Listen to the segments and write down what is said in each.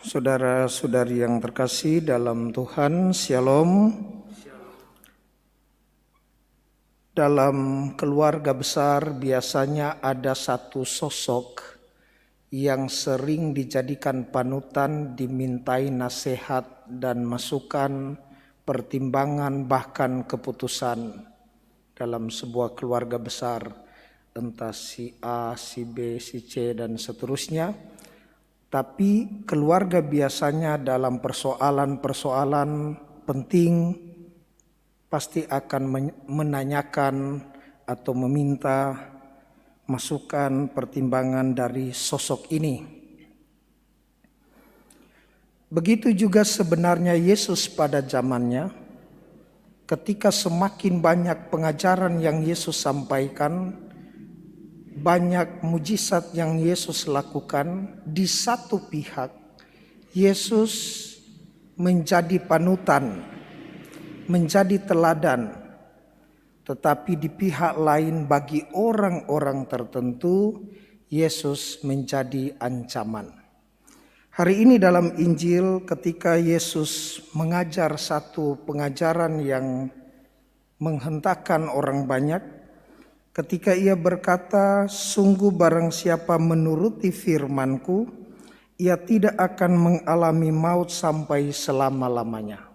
Saudara-saudari yang terkasih dalam Tuhan, Shalom. Dalam keluarga besar biasanya ada satu sosok yang sering dijadikan panutan, dimintai nasihat dan masukan, pertimbangan bahkan keputusan dalam sebuah keluarga besar, entah si A, si B, si C dan seterusnya. Tapi keluarga biasanya dalam persoalan-persoalan penting pasti akan menanyakan atau meminta masukan, pertimbangan dari sosok ini. Begitu juga sebenarnya Yesus pada zamannya, ketika semakin banyak pengajaran yang Yesus sampaikan, banyak mujizat yang Yesus lakukan, di satu pihak Yesus menjadi panutan, menjadi teladan. Tetapi di pihak lain bagi orang-orang tertentu Yesus menjadi ancaman. Hari ini dalam Injil ketika Yesus mengajar satu pengajaran yang menghentakkan orang banyak, ketika ia berkata, "Sungguh barang siapa menuruti firman-Ku, ia tidak akan mengalami maut sampai selama-lamanya."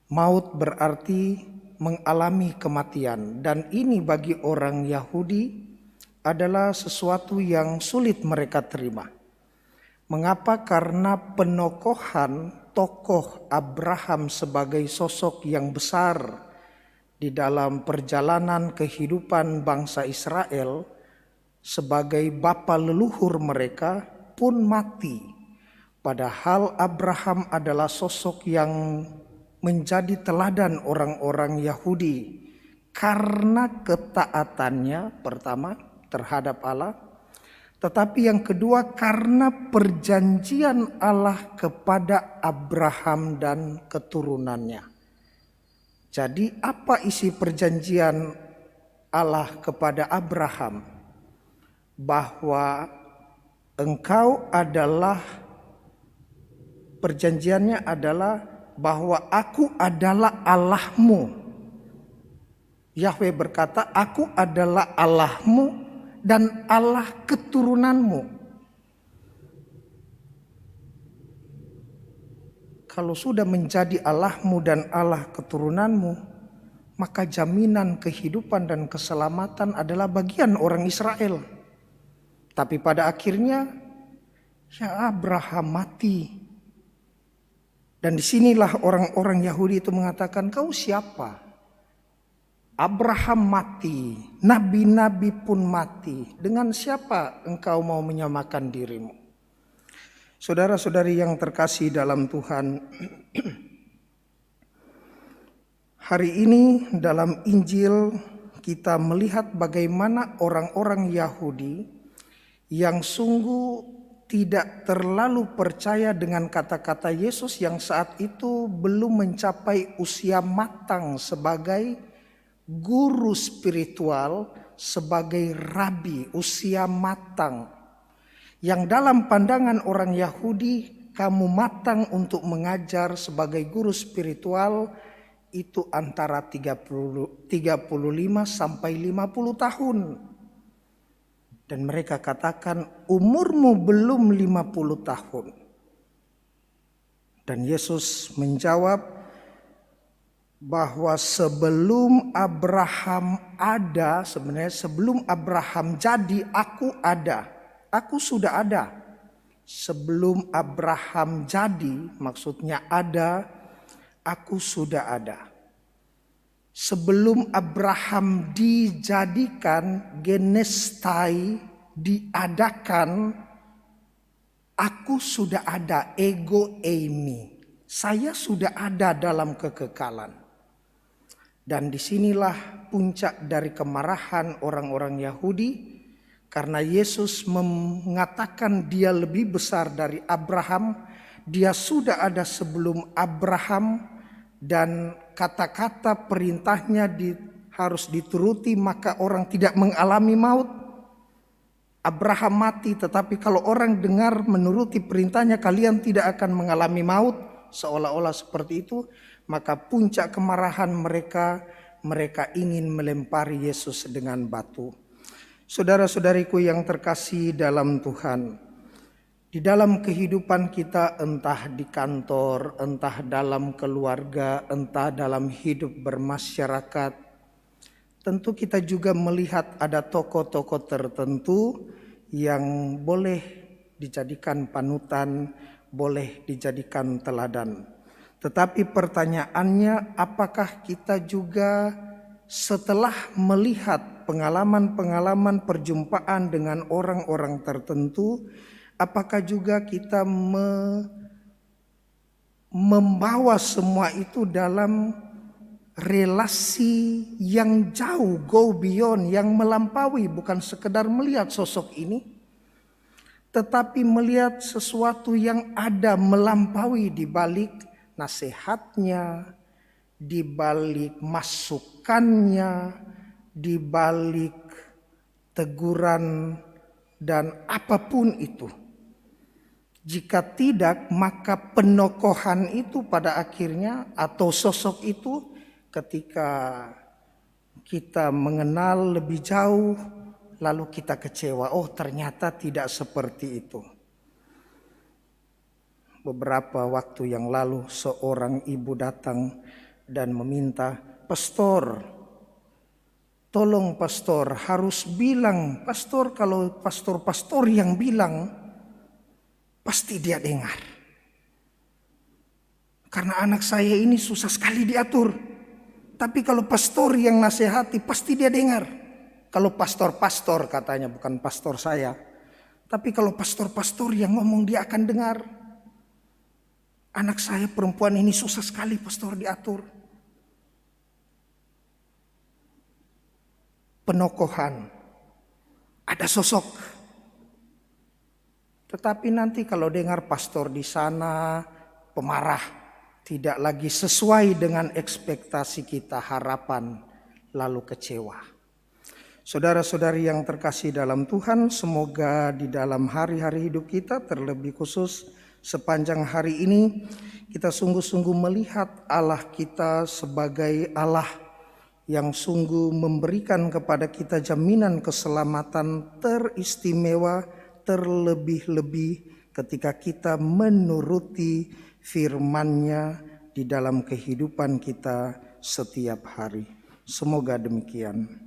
Maut berarti mengalami kematian, dan ini bagi orang Yahudi adalah sesuatu yang sulit mereka terima. Mengapa? Karena penokohan tokoh Abraham sebagai sosok yang besar di dalam perjalanan kehidupan bangsa Israel sebagai bapa leluhur mereka pun mati. Padahal Abraham adalah sosok yang menjadi teladan orang-orang Yahudi karena ketaatannya pertama terhadap Allah, tetapi yang kedua karena perjanjian Allah kepada Abraham dan keturunannya. Jadi apa isi perjanjian Allah kepada Abraham? Bahwa engkau adalah, perjanjiannya adalah bahwa aku adalah Allahmu. Yahweh berkata, aku adalah Allahmu dan Allah keturunanmu. Kalau sudah menjadi Allahmu dan Allah keturunanmu, maka jaminan kehidupan dan keselamatan adalah bagian orang Israel. Tapi pada akhirnya, ya Abraham mati. Dan disinilah orang-orang Yahudi itu mengatakan, kau siapa? Abraham mati, nabi-nabi pun mati. Dengan siapa engkau mau menyamakan dirimu? Saudara-saudari yang terkasih dalam Tuhan, hari ini dalam Injil kita melihat bagaimana orang-orang Yahudi yang sungguh tidak terlalu percaya dengan kata-kata Yesus yang saat itu belum mencapai usia matang sebagai guru spiritual, sebagai rabi, usia matang. Yang dalam pandangan orang Yahudi, kamu matang untuk mengajar sebagai guru spiritual itu antara 35 sampai 50 tahun. Dan mereka katakan umurmu belum 50 tahun. Dan Yesus menjawab bahwa sebelum Abraham ada, sebenarnya sebelum Abraham jadi aku ada. Aku sudah ada. Sebelum Abraham jadi, maksudnya ada, aku sudah ada. Sebelum Abraham dijadikan, genestai, diadakan, aku sudah ada, ego eimi. Saya sudah ada dalam kekekalan. Dan disinilah puncak dari kemarahan orang-orang Yahudi. Karena Yesus mengatakan dia lebih besar dari Abraham. Dia sudah ada sebelum Abraham. Dan kata-kata perintahnya harus dituruti, maka orang tidak mengalami maut. Abraham mati, tetapi kalau orang dengar menuruti perintahnya kalian tidak akan mengalami maut, seolah-olah seperti itu, maka puncak kemarahan mereka ingin melempari Yesus dengan batu. Saudara-saudariku yang terkasih dalam Tuhan, di dalam kehidupan kita, entah di kantor, entah dalam keluarga, entah dalam hidup bermasyarakat, tentu kita juga melihat ada tokoh-tokoh tertentu yang boleh dijadikan panutan, boleh dijadikan teladan. Tetapi pertanyaannya, apakah kita juga setelah melihat pengalaman-pengalaman perjumpaan dengan orang-orang tertentu, apakah juga kita membawa semua itu dalam relasi yang jauh, go beyond, yang melampaui, bukan sekedar melihat sosok ini, tetapi melihat sesuatu yang ada melampaui di balik nasihatnya, di balik masukannya, di balik teguran dan apapun itu. Jika tidak, maka penokohan itu pada akhirnya atau sosok itu ketika kita mengenal lebih jauh, lalu kita kecewa. Oh, ternyata tidak seperti itu. Beberapa waktu yang lalu seorang ibu datang dan meminta, "Pastor, tolong pastor, harus bilang, pastor, kalau pastor-pastor yang bilang, pasti dia dengar. Karena anak saya ini susah sekali diatur. Tapi kalau pastor yang nasihati, pasti dia dengar. Kalau pastor-pastor katanya, bukan pastor saya. Tapi kalau pastor-pastor yang ngomong, dia akan dengar. Anak saya perempuan ini susah sekali pastor diatur." Penokohan. Ada sosok. Tetapi nanti kalau dengar pastor di sana pemarah, tidak lagi sesuai dengan ekspektasi kita, harapan, lalu kecewa. Saudara-saudari yang terkasih dalam Tuhan, semoga di dalam hari-hari hidup kita, terlebih khusus sepanjang hari ini, kita sungguh-sungguh melihat Allah kita sebagai Allah yang sungguh memberikan kepada kita jaminan keselamatan teristimewa, terlebih-lebih ketika kita menuruti firman-Nya di dalam kehidupan kita setiap hari. Semoga demikian.